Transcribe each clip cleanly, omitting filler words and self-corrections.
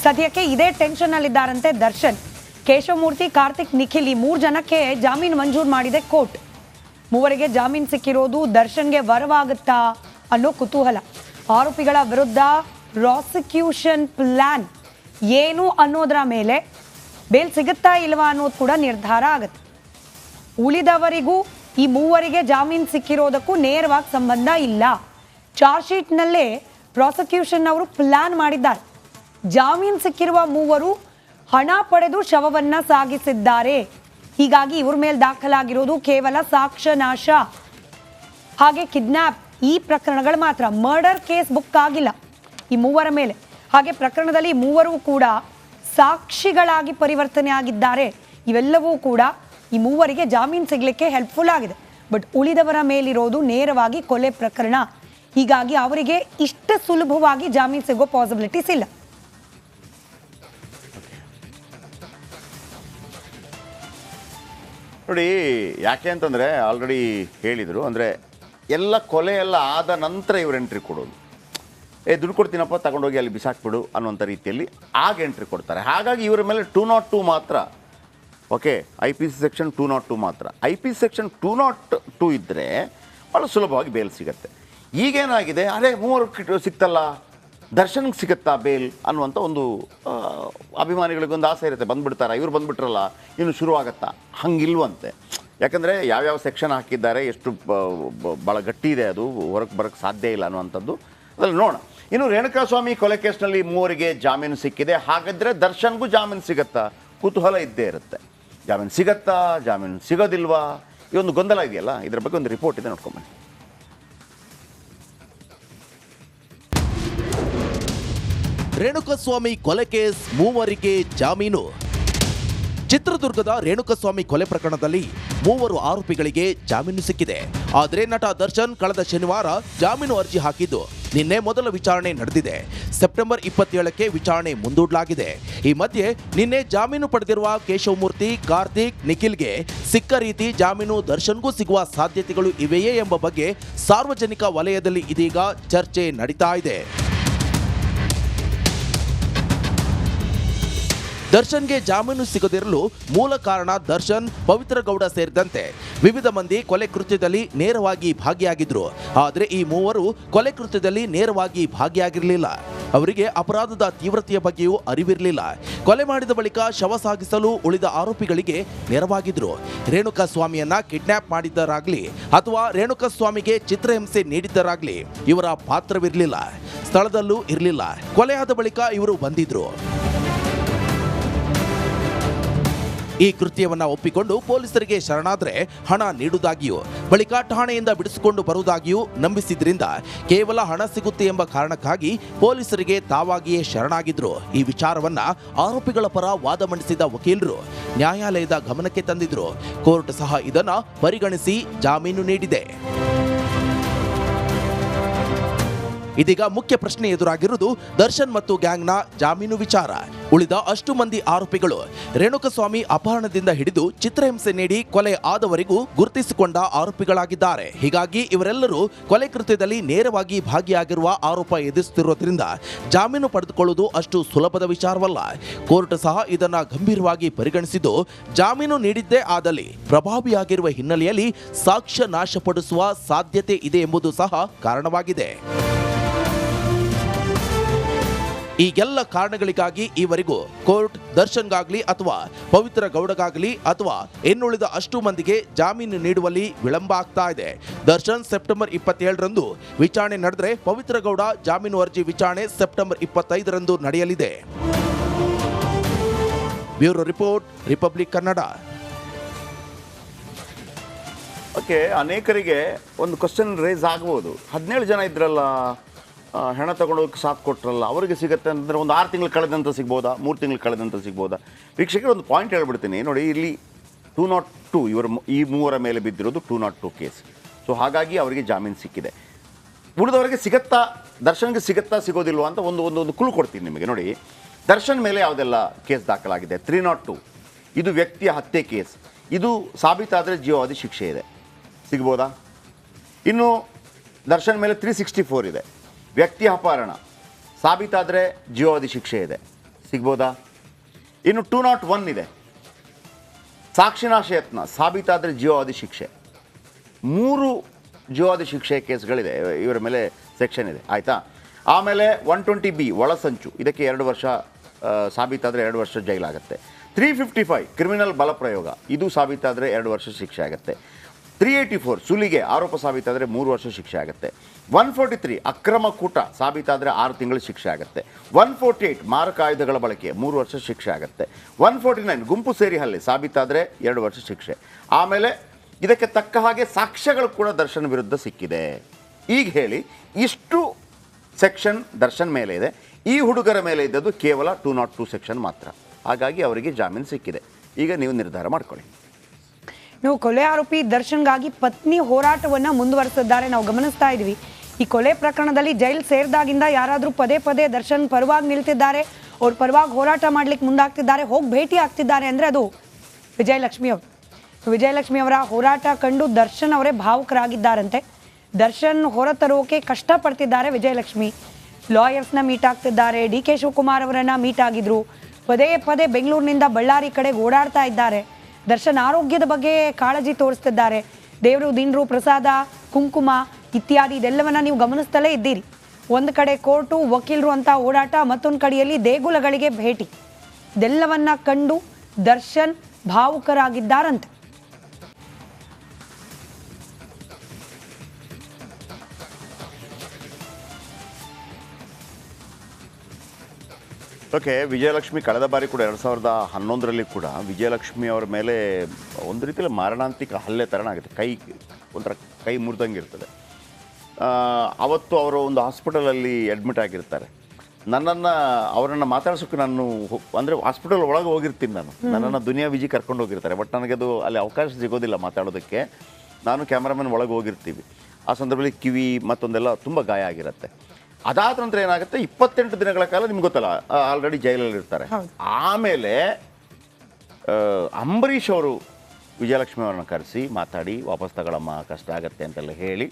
ಸದ್ಯಕ್ಕೆ ಇದೇ ಟೆನ್ಷನ್ನಲ್ಲಿದ್ದಾರಂತೆ ದರ್ಶನ್. ಕೇಶವಮೂರ್ತಿ, ಕಾರ್ತಿಕ್, ನಿಖಿಲ್ ಈ 3 ಜನಕ್ಕೆ ಜಾಮೀನು ಮಂಜೂರು ಮಾಡಿದೆ ಕೋರ್ಟ್. ಮೂವರಿಗೆ ಜಾಮೀನು ಸಿಕ್ಕಿರೋದು ದರ್ಶನ್ಗೆ ವರವಾಗುತ್ತಾ ಅನ್ನೋ ಕುತೂಹಲ. ಆರೋಪಿಗಳ ವಿರುದ್ಧ ಪ್ರಾಸಿಕ್ಯೂಷನ್ ಪ್ಲಾನ್ ಏನು ಅನ್ನೋದರ ಮೇಲೆ ಬೇಲ್ ಸಿಗುತ್ತಾ ಇಲ್ವಾ ಅನ್ನೋದು ಕೂಡ ನಿರ್ಧಾರ ಆಗುತ್ತೆ. ಉಳಿದವರಿಗೂ ಈ 3 ಜಾಮೀನು ಸಿಕ್ಕಿರೋದಕ್ಕೂ ನೇರವಾಗಿ ಸಂಬಂಧ ಇಲ್ಲ. ಚಾರ್ಜ್ ಶೀಟ್ನಲ್ಲೇ ಪ್ರಾಸಿಕ್ಯೂಷನ್ ಅವರು ಪ್ಲಾನ್ ಮಾಡಿದ್ದಾರೆ. ಜಾಮೀನು ಸಿಕ್ಕಿರುವ 3 ಹಣ ಪಡೆದು ಶವವನ್ನ ಸಾಗಿಸಿದ್ದಾರೆ. ಹೀಗಾಗಿ ಇವ್ರ ಮೇಲೆ ದಾಖಲಾಗಿರೋದು ಕೇವಲ ಸಾಕ್ಷ್ಯ ನಾಶ ಹಾಗೆ ಕಿಡ್ನಾಪ್ ಈ ಪ್ರಕರಣಗಳು ಮಾತ್ರ. ಮರ್ಡರ್ ಕೇಸ್ ಬುಕ್ ಆಗಿಲ್ಲ ಈ 3 ಮೇಲೆ. ಹಾಗೆ ಪ್ರಕರಣದಲ್ಲಿ 3 ಕೂಡ ಸಾಕ್ಷಿಗಳಾಗಿ ಪರಿವರ್ತನೆ ಆಗಿದ್ದಾರೆ. ಇವೆಲ್ಲವೂ ಕೂಡ ಈ 3 ಜಾಮೀನು ಸಿಗಲಿಕ್ಕೆ ಹೆಲ್ಪ್ಫುಲ್ ಆಗಿದೆ. ಬಟ್ ಉಳಿದವರ ಮೇಲಿರೋದು ನೇರವಾಗಿ ಕೊಲೆ ಪ್ರಕರಣ. ಹೀಗಾಗಿ ಅವರಿಗೆ ಇಷ್ಟು ಸುಲಭವಾಗಿ ಜಾಮೀನು ಸಿಗೋ ಪಾಸಿಬಿಲಿಟೀಸ್ ಇಲ್ಲ. ನೋಡಿ, ಯಾಕೆ ಅಂತಂದರೆ ಆಲ್ರೆಡಿ ಹೇಳಿದರು, ಅಂದರೆ ಎಲ್ಲ ಕೊಲೆ ಎಲ್ಲ ಆದ ನಂತರ ಇವ್ರು ಎಂಟ್ರಿ ಕೊಡೋದು. ದುಡ್ಡು ಕೊಡ್ತೀನಪ್ಪ ತಗೊಂಡೋಗಿ ಅಲ್ಲಿ ಬಿಸಾಕ್ಬಿಡು ಅನ್ನೋಂಥ ರೀತಿಯಲ್ಲಿ ಆಗ ಎಂಟ್ರಿ ಕೊಡ್ತಾರೆ. ಹಾಗಾಗಿ ಇವರ ಮೇಲೆ 202 ಮಾತ್ರ. ಓಕೆ, IPC ಸೆಕ್ಷನ್ 202 ಮಾತ್ರ. IPC ಸೆಕ್ಷನ್ 202 ಇದ್ದರೆ ಭಾಳ ಸುಲಭವಾಗಿ ಬೇಲ್ ಸಿಗುತ್ತೆ. ಈಗೇನಾಗಿದೆ, ಅದೇ 3 ಸಿಕ್ತಲ್ಲ, ದರ್ಶನ್ಗೆ ಸಿಗುತ್ತಾ ಬೇಲ್ ಅನ್ನುವಂಥ ಒಂದು ಅಭಿಮಾನಿಗಳಿಗೊಂದು ಆಸೆ ಇರುತ್ತೆ. ಬಂದುಬಿಡ್ತಾರ, ಇವ್ರು ಬಂದುಬಿಟ್ರಲ್ಲ, ಇನ್ನು ಶುರುವಾಗತ್ತಾ? ಹಂಗಿಲ್ವಂತೆ. ಯಾಕಂದರೆ ಯಾವ್ಯಾವ ಸೆಕ್ಷನ್ ಹಾಕಿದ್ದಾರೆ, ಎಷ್ಟು ಭಾಳ ಗಟ್ಟಿ ಇದೆ, ಅದು ಹೊರಗೆ ಬರೋಕ್ಕೆ ಸಾಧ್ಯ ಇಲ್ಲ ಅನ್ನುವಂಥದ್ದು ಅದ್ರಲ್ಲಿ ನೋಡೋಣ. ಇನ್ನು ರೇಣುಕಾಸ್ವಾಮಿ ಕೊಲೆ ಕೇಸ್ನಲ್ಲಿ 3 ಜಾಮೀನು ಸಿಕ್ಕಿದೆ. ಹಾಗಾದರೆ ದರ್ಶನ್ಗೂ ಜಾಮೀನು ಸಿಗುತ್ತಾ? ಕುತೂಹಲ ಇದ್ದೇ ಇರುತ್ತೆ. ಜಾಮೀನು ಸಿಗತ್ತಾ, ಜಾಮೀನು ಸಿಗೋದಿಲ್ವಾ, ಈ ಒಂದು ಗೊಂದಲ ಇದೆಯಲ್ಲ, ಇದರ ಬಗ್ಗೆ ಒಂದು ರಿಪೋರ್ಟ್ ಇದೆ, ನೋಡ್ಕೊಂಬನ್ನಿ. ರೇಣುಕಾಸ್ವಾಮಿ ಕೊಲೆ ಕೇಸ್ 3 ಜಾಮೀನು. ಚಿತ್ರದುರ್ಗದ ರೇಣುಕಾಸ್ವಾಮಿ ಕೊಲೆ ಪ್ರಕರಣದಲ್ಲಿ 3 ಆರೋಪಿಗಳಿಗೆ ಜಾಮೀನು ಸಿಕ್ಕಿದೆ. ಆದರೆ ನಟ ದರ್ಶನ್ ಕಳೆದ ಶನಿವಾರ ಜಾಮೀನು ಅರ್ಜಿ ಹಾಕಿದ್ದು ನಿನ್ನೆ ಮೊದಲ ವಿಚಾರಣೆ ನಡೆದಿದೆ. ಸೆಪ್ಟೆಂಬರ್ 27ಕ್ಕೆ ವಿಚಾರಣೆ ಮುಂದೂಡಲಾಗಿದೆ. ಈ ಮಧ್ಯೆ ನಿನ್ನೆ ಜಾಮೀನು ಪಡೆದಿರುವ ಕೇಶವಮೂರ್ತಿ, ಕಾರ್ತಿಕ್, ನಿಖಿಲ್ಗೆ ಸಿಕ್ಕ ರೀತಿ ಜಾಮೀನು ದರ್ಶನ್ಗೂ ಸಿಗುವ ಸಾಧ್ಯತೆಗಳು ಇವೆಯೇ ಎಂಬ ಬಗ್ಗೆ ಸಾರ್ವಜನಿಕ ವಲಯದಲ್ಲಿ ಇದೀಗ ಚರ್ಚೆ ನಡೀತಾ ಇದೆ. ದರ್ಶನ್ಗೆ ಜಾಮೀನು ಸಿಗದಿರಲು ಮೂಲ ಕಾರಣ ದರ್ಶನ್, ಪವಿತ್ರ ಗೌಡ ಸೇರಿದಂತೆ ವಿವಿಧ ಮಂದಿ ಕೊಲೆ ಕೃತ್ಯದಲ್ಲಿ ನೇರವಾಗಿ ಭಾಗಿಯಾಗಿದ್ರು. ಆದರೆ ಈ 3 ಕೊಲೆ ಕೃತ್ಯದಲ್ಲಿ ನೇರವಾಗಿ ಭಾಗಿಯಾಗಿರಲಿಲ್ಲ. ಅವರಿಗೆ ಅಪರಾಧದ ತೀವ್ರತೆಯ ಬಗ್ಗೆಯೂ ಅರಿವಿರಲಿಲ್ಲ. ಕೊಲೆ ಮಾಡಿದ ಬಳಿಕ ಶವ ಸಾಗಿಸಲು ಉಳಿದ ಆರೋಪಿಗಳಿಗೆ ನೆರವಾಗಿದ್ರು. ರೇಣುಕಾಸ್ವಾಮಿಯನ್ನ ಕಿಡ್ನಾಪ್ ಮಾಡಿದ್ದರಾಗ್ಲಿ ಅಥವಾ ರೇಣುಕಾಸ್ವಾಮಿಗೆ ಚಿತ್ರಹಿಂಸೆ ನೀಡಿದ್ದರಾಗ್ಲಿ ಇವರ ಪಾತ್ರವಿರಲಿಲ್ಲ. ಸ್ಥಳದಲ್ಲೂ ಇರಲಿಲ್ಲ. ಕೊಲೆಯಾದ ಬಳಿಕ ಇವರು ಬಂದಿದ್ರು. ಈ ಕೃತ್ಯವನ್ನ ಒಪ್ಪಿಕೊಂಡು ಪೊಲೀಸರಿಗೆ ಶರಣಾದ್ರೆ ಹಣ ನೀಡುವುದಾಗಿಯೂ ಬಳಿಕ ಠಾಣೆಯಿಂದ ಬಿಡಿಸಿಕೊಂಡು ಬರುವುದಾಗಿಯೂ ನಂಬಿಸಿದ್ರಿಂದ ಕೇವಲ ಹಣ ಸಿಗುತ್ತೆ ಎಂಬ ಕಾರಣಕ್ಕಾಗಿ ಪೊಲೀಸರಿಗೆ ತಾವಾಗಿಯೇ ಶರಣಾಗಿದ್ರು. ಈ ವಿಚಾರವನ್ನ ಆರೋಪಿಗಳ ಪರ ವಾದ ಮಂಡಿಸಿದ ವಕೀಲರು ನ್ಯಾಯಾಲಯದ ಗಮನಕ್ಕೆ ತಂದಿದ್ರು. ಕೋರ್ಟ್ ಸಹ ಇದನ್ನ ಪರಿಗಣಿಸಿ ಜಾಮೀನು ನೀಡಿದೆ. ಇದೀಗ ಮುಖ್ಯ ಪ್ರಶ್ನೆ ಎದುರಾಗಿರುವುದು ದರ್ಶನ್ ಮತ್ತು ಗ್ಯಾಂಗ್ನ ಜಾಮೀನು ವಿಚಾರ. ಉಳಿದ ಅಷ್ಟು ಮಂದಿ ಆರೋಪಿಗಳು ರೇಣುಕಾಸ್ವಾಮಿ ಅಪಹರಣದಿಂದ ಹಿಡಿದು ಚಿತ್ರಹಿಂಸೆ ನೀಡಿ ಕೊಲೆ ಆದವರೆಗೂ ಗುರುತಿಸಿಕೊಂಡ ಆರೋಪಿಗಳಾಗಿದ್ದಾರೆ. ಹೀಗಾಗಿ ಇವರೆಲ್ಲರೂ ಕೊಲೆ ಕೃತ್ಯದಲ್ಲಿ ನೇರವಾಗಿ ಭಾಗಿಯಾಗಿರುವ ಆರೋಪ ಎದುರಿಸುತ್ತಿರುವುದರಿಂದ ಜಾಮೀನು ಪಡೆದುಕೊಳ್ಳುವುದು ಅಷ್ಟು ಸುಲಭದ ವಿಚಾರವಲ್ಲ. ಕೋರ್ಟ್ ಸಹ ಇದನ್ನ ಗಂಭೀರವಾಗಿ ಪರಿಗಣಿಸಿದ್ದು ಜಾಮೀನು ನೀಡಿದ್ದೇ ಆದಲ್ಲಿ ಪ್ರಭಾವಿಯಾಗಿರುವ ಹಿನ್ನೆಲೆಯಲ್ಲಿ ಸಾಕ್ಷ್ಯ ನಾಶಪಡಿಸುವ ಸಾಧ್ಯತೆ ಇದೆ ಎಂಬುದು ಸಹ ಕಾರಣವಾಗಿದೆ. ಈ ಎಲ್ಲ ಕಾರಣಗಳಿಗಾಗಿ ಈವರೆಗೂ ಕೋರ್ಟ್ ದರ್ಶನ್ಗಾಗ್ಲಿ ಅಥವಾ ಪವಿತ್ರ ಗೌಡಗಾಗ್ಲಿ ಅಥವಾ ಇನ್ನುಳಿದ ಅಷ್ಟು ಮಂದಿಗೆ ಜಾಮೀನು ನೀಡುವಲ್ಲಿ ವಿಳಂಬ ಆಗ್ತಾ ಇದೆ. ದರ್ಶನ್ ಸೆಪ್ಟೆಂಬರ್ 27ರಂದು ವಿಚಾರಣೆ ನಡೆದರೆ ಪವಿತ್ರ ಗೌಡ ಜಾಮೀನು ಅರ್ಜಿ ವಿಚಾರಣೆ ಸೆಪ್ಟೆಂಬರ್ 25ರಂದು ನಡೆಯಲಿದೆ. Bureau report, republic Kannada. Okay, ಅನೇಕರಿಗೆ ಒಂದು ಕ್ವಶನ್ ರೇಸ್ ಆಗ್ಬೋದು. 17 ಜನ ಇದ್ರಲ್ಲ, ಹೆಣ ತಗೊಂಡೋಗಿ ಸಾಥ್ ಕೊಟ್ರಲ್ಲ, ಅವರಿಗೆ ಸಿಗುತ್ತೆ ಅಂತಂದರೆ ಒಂದು 6 ತಿಂಗಳು ಕಳೆದಂತ ಸಿಗ್ಬೋದಾ, 3 ತಿಂಗಳು ಕಳೆದಂತ ಸಿಗ್ಬೋದಾ? ವೀಕ್ಷಕರು ಒಂದು ಪಾಯಿಂಟ್ ಹೇಳ್ಬಿಡ್ತೀನಿ ನೋಡಿ. ಇಲ್ಲಿ 202 ಈ 3 ಮೇಲೆ ಬಿದ್ದಿರೋದು 202 ಕೇಸ್. ಸೊ ಹಾಗಾಗಿ ಅವರಿಗೆ ಜಾಮೀನು ಸಿಕ್ಕಿದೆ. ಉಳಿದವರಿಗೆ ಸಿಗತ್ತಾ, ದರ್ಶನ್ಗೆ ಸಿಗತ್ತಾ ಸಿಗೋದಿಲ್ವಾ ಅಂತ ಒಂದು ಕ್ಲೂ ಕೊಡ್ತೀನಿ ನಿಮಗೆ. ನೋಡಿ, ದರ್ಶನ್ ಮೇಲೆ ಯಾವುದೆಲ್ಲ ಕೇಸ್ ದಾಖಲಾಗಿದೆ? 302 ಇದು ವ್ಯಕ್ತಿಯ ಹತ್ಯೆ ಕೇಸ್. ಇದು ಸಾಬೀತಾದರೆ ಜೀವಾವಧಿ ಶಿಕ್ಷೆ ಇದೆ, ಸಿಗ್ಬೋದಾ? ಇನ್ನು ದರ್ಶನ್ ಮೇಲೆ 364 ಇದೆ, ವ್ಯಕ್ತಿ ಅಪಹರಣ, ಸಾಬೀತಾದರೆ ಜೀವಾವಧಿ ಶಿಕ್ಷೆ ಇದೆ, ಸಿಗ್ಬೋದಾ? ಇನ್ನು 201 ಇದೆ, ಸಾಕ್ಷಿನಾಶ ಯತ್ನ ಸಾಬೀತಾದರೆ ಜೀವಾವಧಿ ಶಿಕ್ಷೆ. 3 ಜೀವಾವಧಿ ಶಿಕ್ಷೆ ಕೇಸ್ಗಳಿದೆ, ಇವರ ಮೇಲೆ ಸೆಕ್ಷನ್ ಇದೆ, ಆಯಿತಾ. ಆಮೇಲೆ 120B ಒಳಸಂಚು, ಇದಕ್ಕೆ 2 ವರ್ಷ ಸಾಬೀತಾದರೆ 2 ವರ್ಷ ಜೈಲಾಗುತ್ತೆ. 355 ಕ್ರಿಮಿನಲ್ ಬಲಪ್ರಯೋಗ, ಇದು ಸಾಬೀತಾದರೆ 2 ವರ್ಷ ಶಿಕ್ಷೆ ಆಗುತ್ತೆ. 384 ಸುಲಿಗೆ ಆರೋಪ ಸಾಬೀತಾದರೆ 3 ವರ್ಷ ಶಿಕ್ಷೆ ಆಗುತ್ತೆ. 143 ಅಕ್ರಮ ಕೂಟ ಸಾಬೀತಾದರೆ 6 ತಿಂಗಳು ಶಿಕ್ಷೆ ಆಗುತ್ತೆ. 148 ಮಾರಕ ಆಯುಧಗಳ ಬಳಕೆ 3 ವರ್ಷ ಶಿಕ್ಷೆ ಆಗುತ್ತೆ. 149 ಗುಂಪು ಸೇರಿ ಹಲ್ಲೆ ಸಾಬೀತಾದರೆ 2 ವರ್ಷ ಶಿಕ್ಷೆ. ಆಮೇಲೆ ಇದಕ್ಕೆ ತಕ್ಕ ಹಾಗೆ ಸಾಕ್ಷ್ಯಗಳು ಕೂಡ ದರ್ಶನ್ ವಿರುದ್ಧ ಸಿಕ್ಕಿದೆ. ಈಗ ಹೇಳಿ, ಇಷ್ಟು ಸೆಕ್ಷನ್ ದರ್ಶನ್ ಮೇಲೆ ಇದೆ, ಈ ಹುಡುಗರ ಮೇಲೆ ಇದ್ದದ್ದು ಕೇವಲ 202 ಸೆಕ್ಷನ್ ಮಾತ್ರ. ಹಾಗಾಗಿ ಅವರಿಗೆ ಜಾಮೀನು ಸಿಕ್ಕಿದೆ. ಈಗ ನೀವು ನಿರ್ಧಾರ ಮಾಡ್ಕೊಳ್ಳಿ. ನೀವು ಕೊಲೆ ಆರೋಪಿ ದರ್ಶನ್ಗಾಗಿ ಪತ್ನಿ ಹೋರಾಟವನ್ನು ಮುಂದುವರೆಸಿದ್ದಾರೆ ನಾವು ಗಮನಿಸ್ತಾ ಇದ್ವಿ. ಈ ಕೊಲೆ ಪ್ರಕರಣದಲ್ಲಿ ಜೈಲು ಸೇರಿದಾಗಿಂದ ಯಾರಾದರೂ ಪದೇ ಪದೇ ದರ್ಶನ್ ಪರವಾಗಿ ನಿಲ್ತಿದ್ದಾರೆ, ಅವ್ರ ಪರವಾಗಿ ಹೋರಾಟ ಮಾಡ್ಲಿಕ್ಕೆ ಮುಂದಾಗ್ತಿದ್ದಾರೆ, ಹೋಗಿ ಭೇಟಿ ಆಗ್ತಿದ್ದಾರೆ ಅಂದರೆ ಅದು ವಿಜಯಲಕ್ಷ್ಮಿ ಅವರು. ವಿಜಯಲಕ್ಷ್ಮಿ ಅವರ ಹೋರಾಟ ಕಂಡು ದರ್ಶನ್ ಅವರೇ ಭಾವುಕರಾಗಿದ್ದಾರಂತೆ. ದರ್ಶನ್ ಹೊರತರೋಕೆ ಕಷ್ಟಪಡ್ತಿದ್ದಾರೆ ವಿಜಯಲಕ್ಷ್ಮಿ. ಲಾಯರ್ಸ್ನ ಮೀಟ್ ಆಗ್ತಿದ್ದಾರೆ, DK ಶಿವಕುಮಾರ್ ಅವರನ್ನು ಮೀಟ್ ಆಗಿದ್ರು, ಪದೇ ಪದೇ ಬೆಂಗಳೂರಿನಿಂದ ಬಳ್ಳಾರಿ ಕಡೆಗೆ ಓಡಾಡ್ತಾ ಇದ್ದಾರೆ. ದರ್ಶನ್ ಆರೋಗ್ಯದ ಬಗ್ಗೆ ಕಾಳಜಿ ತೋರಿಸ್ತಿದ್ದಾರೆ. ದೇವರು ದಿಂಡ್ರು ಪ್ರಸಾದ ಕುಂಕುಮ ಇತ್ಯಾದಿ ಇದೆಲ್ಲವನ್ನ ನೀವು ಗಮನಿಸ್ತಲೇ ಇದ್ದೀರಿ. ಒಂದು ಕಡೆ ಕೋರ್ಟು ವಕೀಲರು ಅಂತ ಓಡಾಟ, ಮತ್ತೊಂದು ಕಡೆಯಲ್ಲಿ ದೇಗುಲಗಳಿಗೆ ಭೇಟಿ, ಇದೆಲ್ಲವನ್ನ ಕಂಡು ದರ್ಶನ್ ಭಾವುಕರಾಗಿದ್ದಾರಂತೆ. ಓಕೆ, ವಿಜಯಲಕ್ಷ್ಮಿ ಕಳೆದ ಬಾರಿ ಕೂಡ 2011ರಲ್ಲಿ ಕೂಡ ವಿಜಯಲಕ್ಷ್ಮಿ ಅವರ ಮೇಲೆ ಒಂದು ರೀತಿಯಲ್ಲಿ ಮಾರಣಾಂತಿಕ ಹಲ್ಲೆ ಥರನ ಆಗುತ್ತೆ. ಒಂಥರ ಕೈ ಮುರಿದಂಗೆ ಇರ್ತದೆ. ಅವತ್ತು ಅವರು ಒಂದು ಹಾಸ್ಪಿಟಲಲ್ಲಿ ಅಡ್ಮಿಟ್ ಆಗಿರ್ತಾರೆ. ಅವರನ್ನು ಮಾತಾಡ್ಸೋಕ್ಕೆ ನಾನು ಅಂದರೆ ಹಾಸ್ಪಿಟಲ್ ಒಳಗೆ ಹೋಗಿರ್ತೀನಿ, ನನ್ನನ್ನು ದುನಿಯಾ ವಿಜಿ ಕರ್ಕೊಂಡು ಹೋಗಿರ್ತಾರೆ. ಬಟ್ ನನಗದು ಅಲ್ಲಿ ಅವಕಾಶ ಸಿಗೋದಿಲ್ಲ ಮಾತಾಡೋದಕ್ಕೆ. ನಾನು ಕ್ಯಾಮ್ರಾಮನ್ ಒಳಗೆ ಹೋಗಿರ್ತೀವಿ. ಆ ಸಂದರ್ಭದಲ್ಲಿ ಕಿವಿ ಮತ್ತೊಂದೆಲ್ಲ ತುಂಬ ಗಾಯ ಆಗಿರುತ್ತೆ. ಅದಾದ ನಂತರ ಏನಾಗುತ್ತೆ, 28 ದಿನಗಳ ಕಾಲ ನಿಮ್ಗೆ ಗೊತ್ತಲ್ಲ, ಆಲ್ರೆಡಿ ಜೈಲಲ್ಲಿ ಇರ್ತಾರೆ. ಆಮೇಲೆ ಅಂಬರೀಷ್ ಅವರು ವಿಜಯಲಕ್ಷ್ಮಿ ಅವ್ರನ್ನ ಕರೆಸಿ ಮಾತಾಡಿ ವಾಪಸ್ ತಗೊಳಮ್ಮ, ಕಷ್ಟ ಆಗತ್ತೆ ಅಂತೆಲ್ಲ ಹೇಳಿ,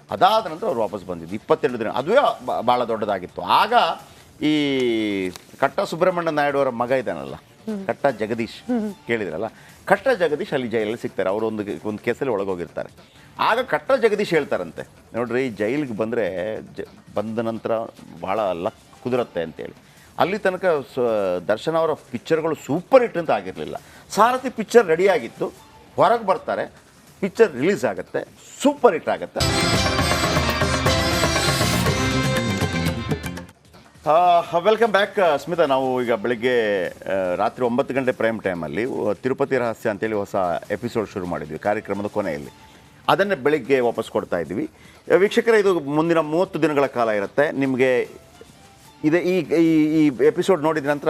ಅದಾದ ನಂತರ ಅವ್ರು ವಾಪಸ್ ಬಂದಿದ್ದು 22 ದಿನ. ಅದುವೇ ಭಾಳ ದೊಡ್ಡದಾಗಿತ್ತು. ಆಗ ಈ ಕಟ್ಟ ಸುಬ್ರಹ್ಮಣ್ಯ ನಾಯ್ಡು ಅವರ ಮಗ ಇದ್ದಾನಲ್ಲ, ಕಟ್ಟ ಜಗದೀಶ್, ಕೇಳಿದ್ರಲ್ಲ, ಕಟ್ಟ ಜಗದೀಶ್ ಅಲ್ಲಿ ಜೈಲಲ್ಲಿ ಸಿಗ್ತಾರೆ. ಅವರು ಒಂದು ಕೇಸಲ್ಲಿ ಒಳಗೋಗಿರ್ತಾರೆ. ಆಗ ಕಟ್ಟ ಜಗದೀಶ್ ಹೇಳ್ತಾರಂತೆ, ನೋಡ್ರಿ ಜೈಲಿಗೆ ಬಂದ ನಂತರ ಭಾಳ ಲಕ್ ಕುದುರತ್ತೆ ಅಂತೇಳಿ. ಅಲ್ಲಿ ತನಕ ದರ್ಶನ್ ಅವರ ಪಿಕ್ಚರ್ಗಳು ಸೂಪರ್ ಹಿಟ್ ಅಂತ ಆಗಿರಲಿಲ್ಲ. ಸಾರಥಿ ಪಿಕ್ಚರ್ ರೆಡಿಯಾಗಿತ್ತು, ಹೊರಗೆ ಬರ್ತಾರೆ, ಪಿಕ್ಚರ್ ರಿಲೀಸ್ ಆಗುತ್ತೆ, ಸೂಪರ್ ಹಿಟ್ ಆಗುತ್ತೆ. Welcome back Smita. ನಾವು ಈಗ ಬೆಳಗ್ಗೆ ರಾತ್ರಿ 9 ಗಂಟೆ ಪ್ರೈಮ್ ಟೈಮಲ್ಲಿ ತಿರುಪತಿ ರಹಸ್ಯ ಅಂತೇಳಿ ಹೊಸ ಎಪಿಸೋಡ್ ಶುರು ಮಾಡಿದ್ವಿ ಕಾರ್ಯಕ್ರಮದ ಕೊನೆಯಲ್ಲಿ. ಅದನ್ನೇ ಬೆಳಿಗ್ಗೆ ವಾಪಸ್ ಕೊಡ್ತಾ ಇದ್ವಿ. ವೀಕ್ಷಕರೇ, ಇದು ಮುಂದಿನ 30 ದಿನಗಳ ಕಾಲ ಇರುತ್ತೆ. ನಿಮಗೆ ಇದೆ ಈ ಎಪಿಸೋಡ್ ನೋಡಿದ ನಂತರ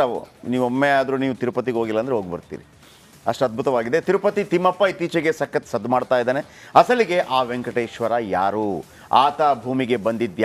ನೀವು ಒಮ್ಮೆ ಆದರೂ ನೀವು ತಿರುಪತಿಗೆ ಹೋಗಿಲ್ಲ ಅಂದರೆ ಹೋಗಿ ಬರ್ತೀರಿ. ಅಷ್ಟು ಅದ್ಭುತವಾಗಿದೆ. ತಿರುಪತಿ ತಿಮ್ಮಪ್ಪ ಇತ್ತೀಚೆಗೆ ಸಖತ್ ಸದ್ದು ಮಾಡ್ತಾ ಇದ್ದಾನೆ. ಅಸಲಿಗೆ ಆ ವೆಂಕಟೇಶ್ವರ ಯಾರು, ಆತ ಭೂಮಿಗೆ ಬಂದಿದ್ದ